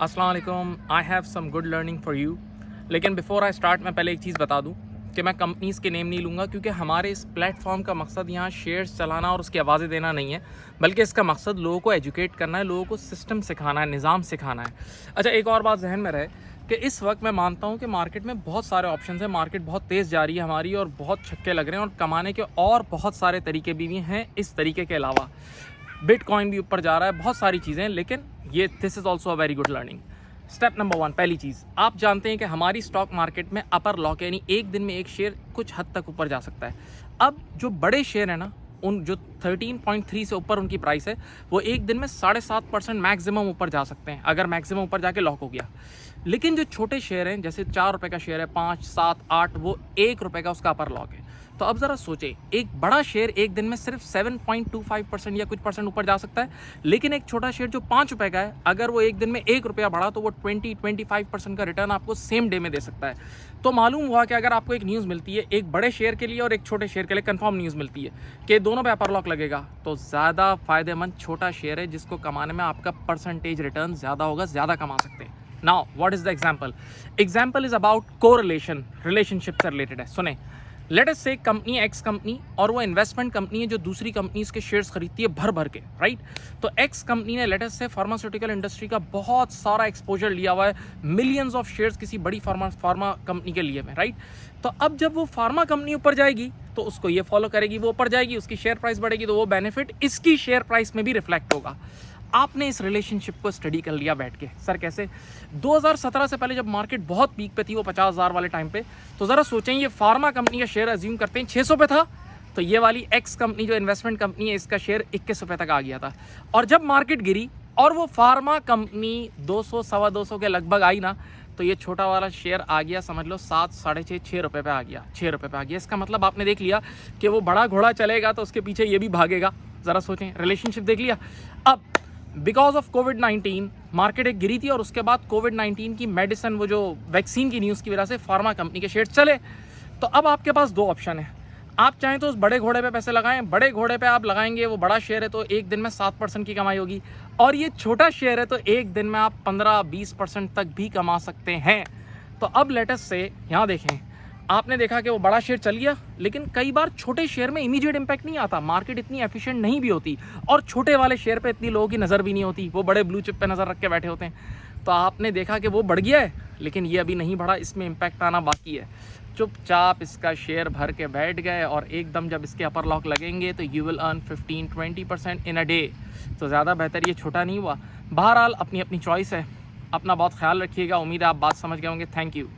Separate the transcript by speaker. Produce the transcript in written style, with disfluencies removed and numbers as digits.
Speaker 1: अस्सलाम वालेकुम, I have some good learning for you. लेकिन बिफोर आई स्टार्ट मैं पहले एक चीज़ बता दूं कि मैं कंपनीज़ के नेम नहीं लूँगा, क्योंकि हमारे इस प्लेटफॉर्म का मकसद यहाँ शेयर्स चलाना और उसकी आवाज़ें देना नहीं है, बल्कि इसका मकसद लोगों को एजुकेट करना है, लोगों को सिस्टम सिखाना है, निज़ाम सिखाना है। अच्छा, एक और बात जहन में रहे कि इस वक्त मैं मानता हूँ कि मार्केट में बहुत सारे ऑप्शंस हैं, मार्केट बहुत तेज़ जा रही है हमारी और बहुत छक्के लग रहे हैं और कमाने के और बहुत सारे तरीके भी हैं इस तरीके के अलावा। बिटकॉइन भी ऊपर जा रहा है, बहुत सारी चीज़ें, लेकिन ये this is also a very good learning. Step number 1, पहली चीज़, आप जानते हैं कि हमारी स्टॉक मार्केट में अपर लॉक यानी एक दिन में एक शेयर कुछ हद तक ऊपर जा सकता है। अब जो बड़े शेयर है ना, उन जो 13.3 से ऊपर उनकी प्राइस है, वो एक दिन में 7.5% मैक्सिमम ऊपर जा सकते हैं, अगर मैक्सिमम ऊपर जाके लॉक हो गया। लेकिन जो छोटे शेयर हैं, जैसे 4 रुपये का शेयर है, 5, 7, 8, वो 1 रुपये का उसका अपर लॉक है। तो अब ज़रा सोचें, एक बड़ा शेयर एक दिन में सिर्फ 7.25% या कुछ परसेंट ऊपर जा सकता है, लेकिन एक छोटा शेयर जो 5 रुपये का है, अगर वो एक दिन में 1 रुपया बढ़ा तो वो 20-25% का रिटर्न आपको सेम डे में दे सकता है। तो मालूम हुआ कि अगर आपको एक न्यूज़ मिलती है एक बड़े शेयर के लिए और एक छोटे शेयर के लिए, कंफर्म न्यूज़ मिलती है कि दोनों पे अपर लॉक लगेगा, तो ज़्यादा फ़ायदेमंद छोटा शेयर है, जिसको कमाने में आपका परसेंटेज रिटर्न ज़्यादा होगा, ज़्यादा कमा सकते हैं। Now what is the example? Example is about correlation, relationship से रिलेटेड है। सुने, लेट अस से कंपनी एक्स कंपनी, और वो इन्वेस्टमेंट कंपनी है जो दूसरी कंपनीज के शेयर्स खरीदती है भर भर के, राइट? तो एक्स कंपनी ने लेट अस से फार्मास्यूटिकल इंडस्ट्री का बहुत सारा एक्सपोजर लिया हुआ है, मिलियंस ऑफ शेयर्स किसी बड़ी फार्मा कंपनी के लिए में, राइट? तो अब जब वो फार्मा कंपनी ऊपर जाएगी तो उसको ये फॉलो करेगी, वो ऊपर जाएगी, उसकी शेयर प्राइस बढ़ेगी, तो वो बेनिफिट इसकी शेयर प्राइस में भी रिफ्लेक्ट होगा। आपने इस रिलेशनशिप को स्टडी कर लिया बैठ के, सर कैसे? 2017 से पहले जब मार्केट बहुत पीक पे थी, वो 50,000 वाले टाइम पे, तो ज़रा सोचें, ये फार्मा कंपनी का शेयर अज्यूम करते हैं 600 पे था, तो ये वाली एक्स कंपनी जो इन्वेस्टमेंट कंपनी है, इसका शेयर 21 रुपये तक आ गया था। और जब मार्केट गिरी और वो फार्मा कंपनी 200 सवा 200 के लगभग आई ना, तो ये छोटा वाला शेयर आ गया, समझ लो 7, साढ़े 6, 6 रुपये पे आ गया, 6 रुपये पे आ गया। इसका मतलब आपने देख लिया कि वो बड़ा घोड़ा चलेगा तो उसके पीछे ये भी भागेगा। ज़रा सोचें, रिलेशनशिप देख लिया। अब बिकॉज ऑफ कोविड-19 मार्केट एक गिरी थी और उसके बाद कोविड-19 की मेडिसिन, वो जो वैक्सीन की न्यूज़ की वजह से फार्मा कंपनी के शेयर चले। तो अब आपके पास 2 ऑप्शन है, आप चाहें तो उस बड़े घोड़े पे पैसे लगाएं, बड़े घोड़े पे आप लगाएंगे, वो बड़ा शेयर है तो एक दिन में 7% की कमाई होगी, और ये छोटा शेयर है तो एक दिन में आप 15-20% तक भी कमा सकते हैं। तो अब लेटेस्ट से यहाँ देखें, आपने देखा कि वो बड़ा शेयर चल गया, लेकिन कई बार छोटे शेयर में इमीडिएट इंपैक्ट नहीं आता, मार्केट इतनी एफिशिएंट नहीं भी होती, और छोटे वाले शेयर पे इतनी लोगों की नज़र भी नहीं होती, वो बड़े ब्लू चिप पे नज़र रख के बैठे होते हैं। तो आपने देखा कि वो बढ़ गया है, लेकिन ये अभी नहीं बढ़ा, इसमें इम्पैक्ट आना बाकी है। चुपचाप इसका शेयर भर के बैठ गए और एकदम जब इसके अपर लॉक लगेंगे तो you will earn 15-20% in a day. तो ज़्यादा बेहतर ये छोटा नहीं हुआ। बहरहाल अपनी अपनी चॉइस है, अपना बहुत ख्याल रखिएगा। उम्मीद है आप बात समझ गए होंगे। Thank you.